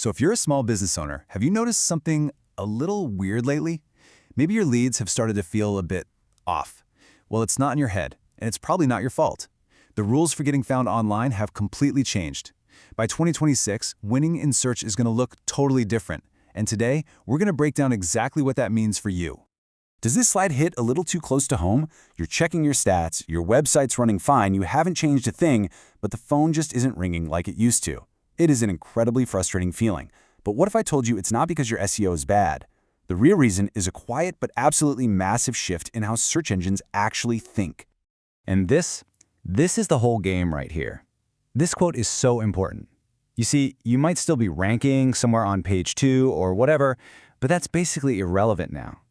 So if you're a small business owner, have you noticed something a little weird lately? Maybe your leads have started to feel a bit off. Well, it's not in your head, and it's probably not your fault. The rules for getting found online have completely changed. By 2026, winning in search is going to look totally different. And today, we're going to break down exactly what that means for you. Does this slide hit a little too close to home? You're checking your stats, your website's running fine, you haven't changed a thing, but the phone just isn't ringing like it used to. It is an incredibly frustrating feeling. But what if I told you it's not because your SEO is bad? The real reason is a quiet but absolutely massive shift in how search engines actually think. And this is the whole game right here. This quote is so important. You see, you might still be ranking somewhere on page 2 or whatever, but that's basically irrelevant now.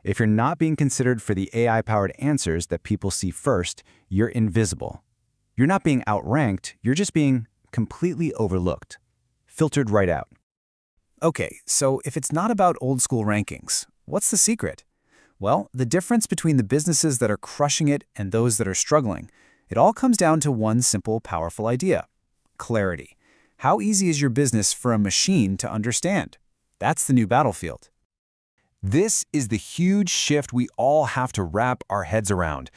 If you're not being considered for the AI-powered answers that people see first, you're invisible. You're not being outranked, you're just being completely overlooked, filtered right out. Okay, so if it's not about old-school rankings, what's the secret? Well, the difference between the businesses that are crushing it and those that are struggling, it all comes down to one simple, powerful idea: clarity. How easy is your business for a machine to understand? That's the new battlefield. This is the huge shift we all have to wrap our heads around.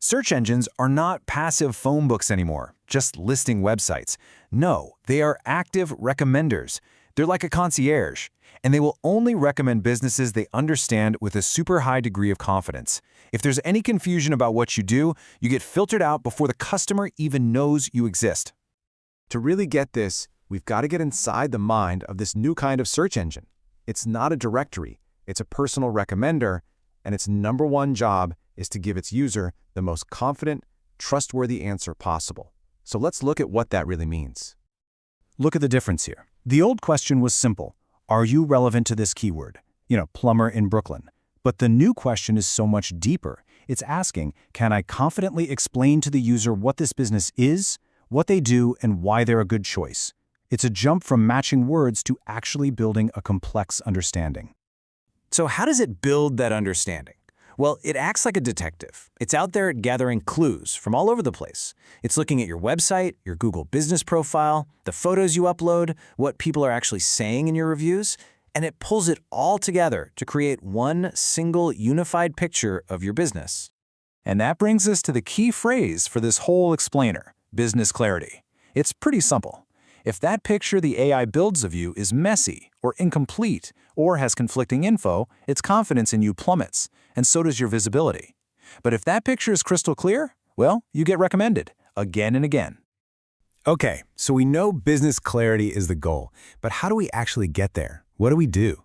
Search engines are not passive phone books anymore, just listing websites. No, they are active recommenders. They're like a concierge, and they will only recommend businesses they understand with a super high degree of confidence. If there's any confusion about what you do, you get filtered out before the customer even knows you exist. To really get this, we've got to get inside the mind of this new kind of search engine. It's not a directory, it's a personal recommender, and its number one job is to give its user the most confident, trustworthy answer possible. So let's look at what that really means. Look at the difference here. The old question was simple: are you relevant to this keyword? Plumber in Brooklyn. But the new question is so much deeper. It's asking, can I confidently explain to the user what this business is, what they do, and why they're a good choice? It's a jump from matching words to actually building a complex understanding. So how does it build that understanding? Well, it acts like a detective. It's out there gathering clues from all over the place. It's looking at your website, your Google business profile, the photos you upload, what people are actually saying in your reviews, and it pulls it all together to create one single unified picture of your business. And that brings us to the key phrase for this whole explainer: business clarity. It's pretty simple. If that picture the AI builds of you is messy or incomplete or has conflicting info, its confidence in you plummets, and so does your visibility. But if that picture is crystal clear, well, you get recommended again and again. Okay, so we know business clarity is the goal, but how do we actually get there? What do we do?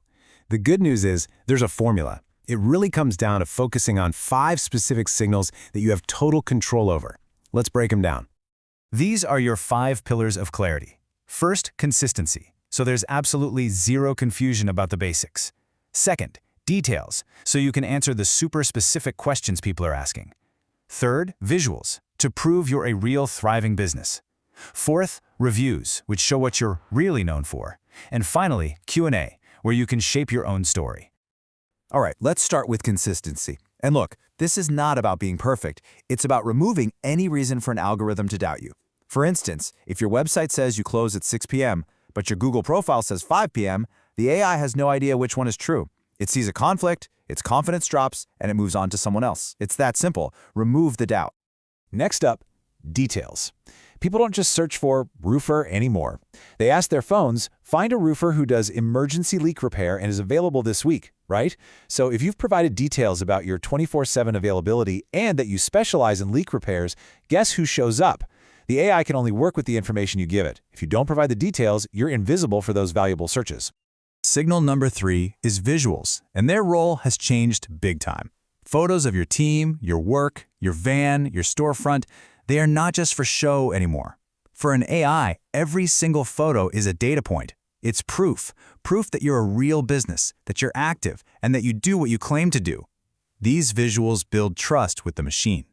The good news is there's a formula. It really comes down to focusing on 5 specific signals that you have total control over. Let's break them down. These are your 5 pillars of clarity. First, consistency. So there's absolutely zero confusion about the basics. Second, details, so you can answer the super specific questions people are asking. Third, visuals, to prove you're a real thriving business. Fourth, reviews, which show what you're really known for. And finally, Q&A, where you can shape your own story. All right, let's start with consistency. And look, this is not about being perfect. It's about removing any reason for an algorithm to doubt you. For instance, if your website says you close at 6 p.m., but your Google profile says 5 p.m., the AI has no idea which one is true. It sees a conflict, its confidence drops, and it moves on to someone else. It's that simple. Remove the doubt. Next up, details. People don't just search for roofer anymore. They ask their phones, find a roofer who does emergency leak repair and is available this week, right? So if you've provided details about your 24/7 availability and that you specialize in leak repairs, guess who shows up? The AI can only work with the information you give it. If you don't provide the details, you're invisible for those valuable searches. Signal number 3 is visuals, and their role has changed big time. Photos of your team, your work, your van, your storefront, they are not just for show anymore. For an AI, every single photo is a data point. It's proof that you're a real business, that you're active, and that you do what you claim to do. These visuals build trust with the machine.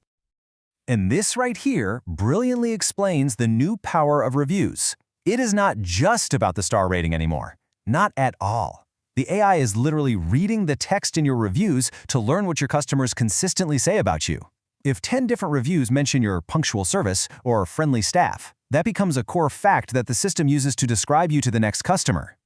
And this right here brilliantly explains the new power of reviews. It is not just about the star rating anymore. Not at all. The AI is literally reading the text in your reviews to learn what your customers consistently say about you. If 10 different reviews mention your punctual service or friendly staff, that becomes a core fact that the system uses to describe you to the next customer.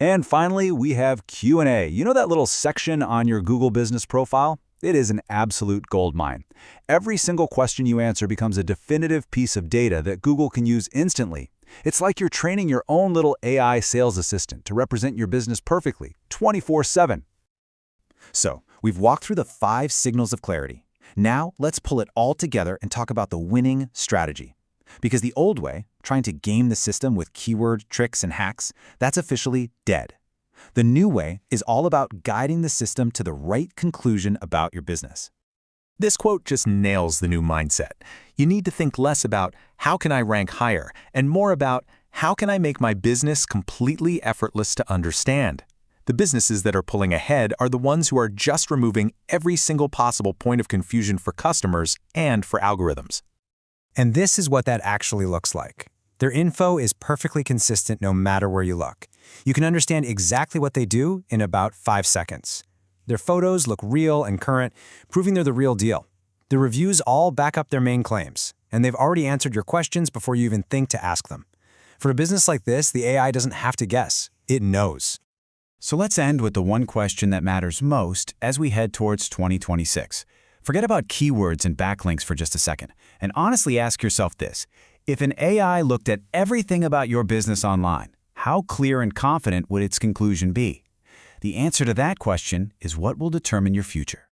And finally, we have Q&A. You know that little section on your Google business profile? It is an absolute goldmine. Every single question you answer becomes a definitive piece of data that Google can use instantly. It's like you're training your own little AI sales assistant to represent your business perfectly, 24/7. So, we've walked through the 5 signals of clarity. Now, let's pull it all together and talk about the winning strategy. Because the old way, trying to game the system with keyword tricks and hacks, that's officially dead. The new way is all about guiding the system to the right conclusion about your business. This quote just nails the new mindset. You need to think less about how can I rank higher and more about how can I make my business completely effortless to understand. The businesses that are pulling ahead are the ones who are just removing every single possible point of confusion for customers and for algorithms. And this is what that actually looks like. Their info is perfectly consistent no matter where you look. You can understand exactly what they do in about 5 seconds. Their photos look real and current, proving they're the real deal. The reviews all back up their main claims, and they've already answered your questions before you even think to ask them. For a business like this, the AI doesn't have to guess. It knows. So let's end with the one question that matters most as we head towards 2026. Forget about keywords and backlinks for just a second, and honestly ask yourself this. If an AI looked at everything about your business online, how clear and confident would its conclusion be? The answer to that question is what will determine your future.